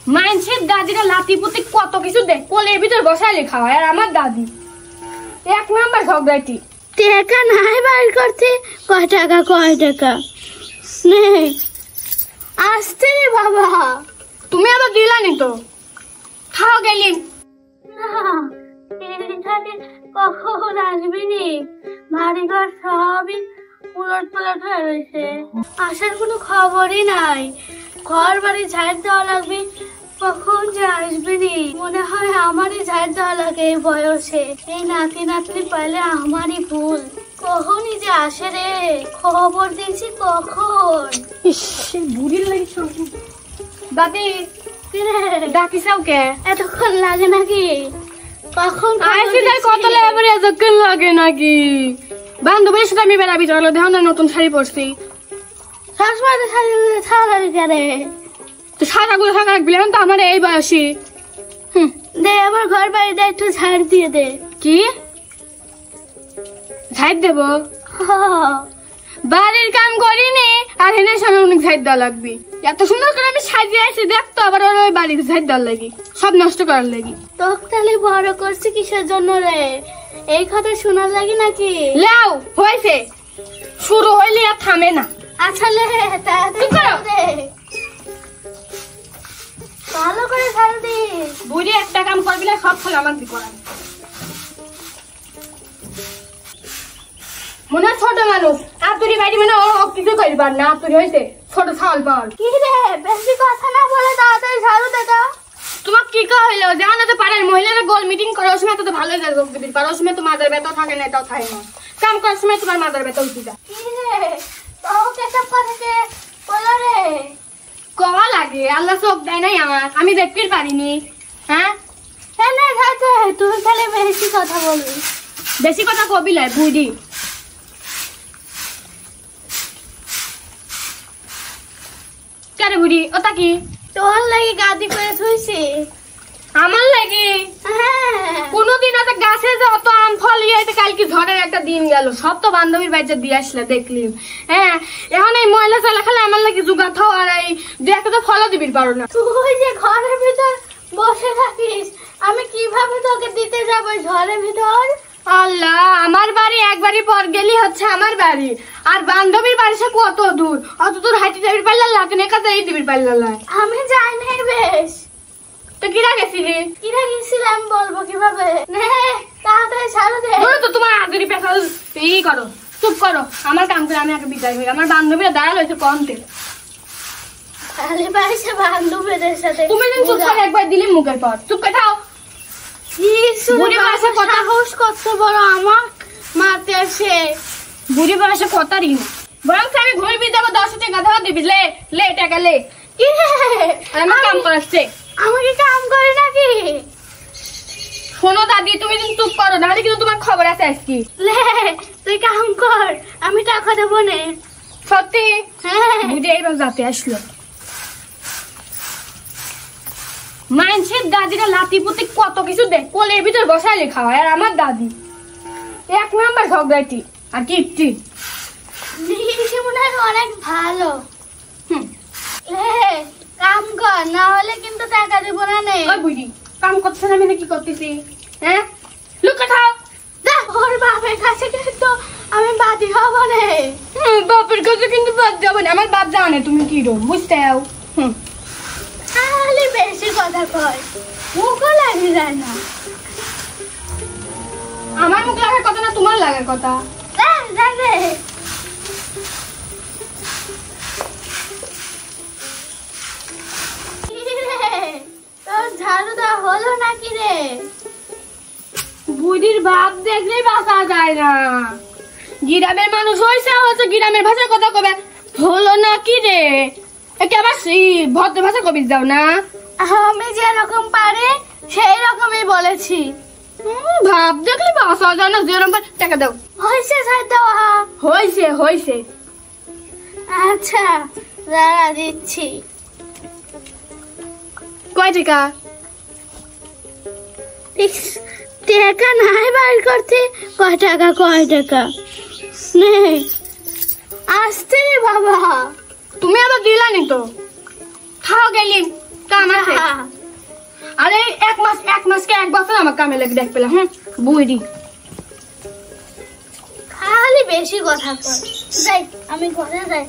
মানুষের দাদিরা লাতি পুতি কত কিছু দেখ কোলের ভিতর বসাইলে খাওয়া আর আমার দাদি এক নাম্বার ঝগড়াটি টাকা নাই বাইর করতে কয় টাকা নে আসতে রে বাবা তুমি আবার দিলানি তো খাও গেলি কখন আসবি নি বাড়ি ঘর সবই উলট পালট হয়ে রয়েছে আসার কোনো খবরই নাই ঘর বাড়ি ঝাড় দেওয়া লাগবে কখন যে আসবি নি মনে হয় আমারই ঝাড় দেওয়া লাগে এই বয়সে এই নাতি নাতনি পাইলে আমারই ভুল কখনই যে আসে রে খবর দিয়েছি কখন বুড়ির লাগে দাদি ডাকিসাও কে এতক্ষণ লাগে নাকি কখন কত লাগে নাকি বান্ধবীর সাথে আমি বেড়াবি চলো দেখো না নতুন শাড়ি পরছি শাশুড়ি শাড়ি ছাড়ালি কেনে তো সারাগুলো থাকা রাখবি এখন তো আমার এই বয়সী দে আমার ঘর বাড়িটা একটু ঝাড় দিয়ে দে কি ঝাড় দেবো বাড়ির কাম করিনি আর এনের সামনে অনেক ঝাড় দেওয়া লাগবে এত সুন্দর করে আমি সাজিয়ে আসি দেখতো আবার ওই বাড়িতে ঝাড় দেওয়ার লাগি সব নষ্ট করার লাগি তোকে তাহলে বড় করছি কিসের জন্য রে এই কথা শোনার লাগি নাকি লাও হয়েছে শুরু হইলে আর থামে না আসলে ভালো করে ঝাড় দি বুঝে একটা কাম করবি না সব ফল আমাকে করা মনে ছোট মানুষ আতুরি বাড়ি মানে ও কিছু করবার না আতুরি হয়েছে ছোট ছাল পাল কি রে বেশি কথা না বলে তাড়াতাড়ি ঝাড়ু দে তো তোমার কি হইলো যেমন তো পাড়ার মহিলারা গোল মিটিং করে ওই সময় তো ভালো যোগ দিবি পারো ওই সময় তো মাদার ব্যথা থাকে না এটাও থাকে না কাম করার সময় তোমার মাদার ব্যথা উঠে যায় কি রে তোকে সব কথাকে বলো রে কওয়া লাগে আল্লাহ চোখ দেয় নাই আমার আমি দেখতে পারিনি হ্যাঁ না থাকে তুই খালি বেশি কথা বলবি বেশি কথা কবি লাই বুঝি কারে বুড়ি ওটা কি তোর লাগি গাদি করে থুইছি আমার লাগি কোনদিন একটা গাছে যে অত আম ফল ইয়েতে কালকে ঝড়ের একটা দিন গেল সব তো বান্ধবীর বাড়িতে দিয়ে আসলে দেখলিম হ্যাঁ এখন এই ময়লা চালা খালে আমার লাগে জুগা থাও আর এই দেখে তো ফলও দিবি পারো না তুই যে ঘরের ভিতর বসে থাকিস আমি কিভাবে তোকে দিতে যাবো ঘরের ভিতর আল্লাহ আমার বাড়ি একবারই পর গেলি হচ্ছে আমার বাড়ি আর বান্ধবীর বাড়ি সে কত দূর অত দূর হাঁটি যাবি পারলাম লাতুনে কাছে এই দিবি পারলাম আমি যাই নাই বেশ তো কিরা গেছিলি কিরা গেছিলাম বলবো কিভাবে নে তাড়াতাড়ি ছাড়ো দে তো তোমার আদরি পেশা এই করো চুপ করো আমার কাম করে আমি আগে বিদায় হই আমার বান্ধবীরা দাঁড়াল হয়েছে কমতে খালি পাইছে বান্ধবীদের সাথে তুমি দিন চুপ করে একবার দিলি মুখের পর চুপ করে থাও বুড়ি বয়সে কথা সাহস কত বড় আমার মারতে আসে বুড়ি বয়সে কথারই না বরং আমি ঘুরবি দেবো 10 টাকা ধর দিবি লে টাকা লে কি আমার কাম করাচ্ছে আমাকে কাম করে নাকি শোনো দাদি তুমি দিন চুপ করো নাহলে কিন্তু তোমার খবর আছে আজকে লে তুই কাম কর আমি টাকা দেবো নে সত্যি হ্যাঁ বুঝে এইবার যাতে আসলো মানুষের দাদিরা লাতি পুতি কত কিছু দেখ কোলের ভিতর বসাইলে খাওয়া আর আমার দাদি এক নাম্বার ঝগড়াটি আর কিপটি সে মনে হয় অনেক ভালো কাম কর না হলে কিন্তু টাকা দিব না নে ওই বুড়ি কাম করছে না আমি কি করতেছি হ্যাঁ লুকা খাও ওর বাপের কাছে কিন্তু আমি বাদি হব রে বাপের কাছে কিন্তু বাদ যাবো না আমার বাপ জানে তুমি কি রো বুঝতে যাও খালি বেশি কথা কয় মুখও লাগে যায় না আমার মুখ লাগার কথা না তোমার লাগার কথা রে তোর ঝাড়ু দেওয়া হলো নাকি রে বুড়ির বাপ দেখলেই বাঁচা যায় না গ্রামের মানুষ হয়েছে গ্রামের ভাষার কথা কবে হলো নাকি রে একেবারে ভদ্র ভাষা কবি যাও না আমি যেরকম পারি সেই রকমই বলেছি ভাব দেখলে বাঁচা যায় না যেরকম টাকা দাও হয়েছে ঝাড় দেওয়া হয়েছে আচ্ছা দাঁড়া দিচ্ছি কয় টাকা টাকা নাই বাইর করতে কয় টাকা নে আসতে রে বাবা তুমি আবার দিলানি তো খাও গেলি কাম আছে আরে এক মাস কে এক বছর আমার কামে লাগে দেখ পেলাম বুইরি খালি বেশি কথা কর যাই আমি ঘরে যাই